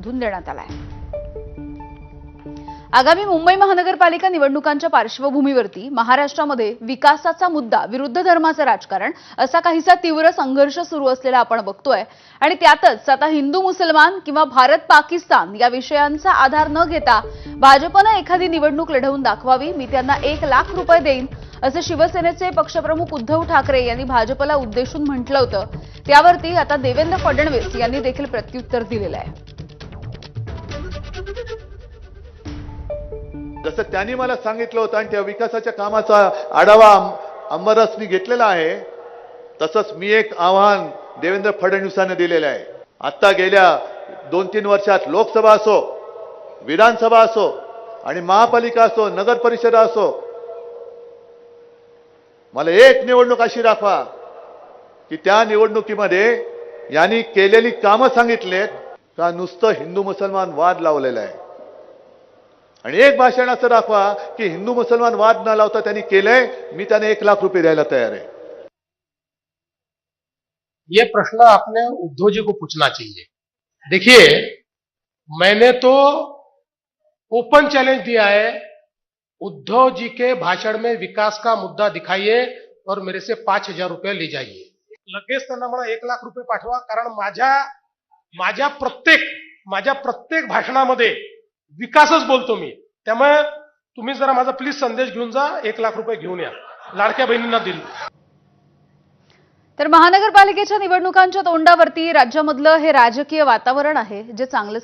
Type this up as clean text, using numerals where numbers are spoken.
बजेटमधून देण्यात आला आहे। आगामी मुंबई महानगरपालिका निवडणुकांच्या पार्श्वभूमीवरती महाराष्ट्रामध्ये विकासाचा मुद्दा विरुद्ध धर्माचं राजकारण असा काहीसा तीव्र संघर्ष सुरू असलेला आपण बघतोय। आणि त्यातच आता हिंदू मुसलमान किंवा भारत पाकिस्तान या विषयांचा आधार न घेता भाजपने एखादी निवडणूक लढवून दाखवावी, मी त्यांना 1 लाख रुपये देईन असं शिवसेनेचे पक्षप्रमुख उद्धव ठाकरे यांनी भाजपला उद्देशून म्हटलं होतं। त्यावरती आता देवेंद्र फडणवीस यांनी देखील प्रत्युत्तर दिलेलं आहे। जसं त्यांनी मला सांगितलं होतं आणि त्या विकासाच्या कामाचा आढावा अंबरसनी घेतलेला आहे, तसंच मी एक आव्हान देवेंद्र फडणवीसांना दिलेलं आहे। आता गेल्या 2-3 वर्षात लोकसभा असो, विधानसभा असो आणि महापालिका असो, नगर परिषद असो, मला एक निवडणूक अशी दाखवा की त्या निवडणुकीमध्ये यांनी केलेली कामं सांगितलेत का नुसतं हिंदू मुसलमान वाद लावलेला आहे। आणि एक भाषण असं दाखवा की हिंदू मुसलमान वाद न लावता त्यांनी केलंय, मी त्यांना 1 लाख रुपये द्यायला तयार आहे। ये प्रश्न आपने उद्धव जी को पूछना चाहिए। देखिए, मैंने तो ओपन चैलेंज दिया है, उद्धव जी के भाषण में विकास का मुद्दा दिखाइए और मेरे से 5,000 रुपये ले जाइए। लगेच त्यांना मला 1 लाख रुपये पाठवा, कारण माझ्या प्रत्येक भाषणामध्ये विकासच बोलतो मी। त्यामुळे तुम्ही जरा माझा प्लीज संदेश घेऊन जा, 1 लाख रुपये घेऊन या, लाडक्या बहिणींना दिल। तर महानगरपालिकेच्या निवडणुकांच्या तोंडावरती राज्यामधलं हे राजकीय वातावरण आहे जे चांगलं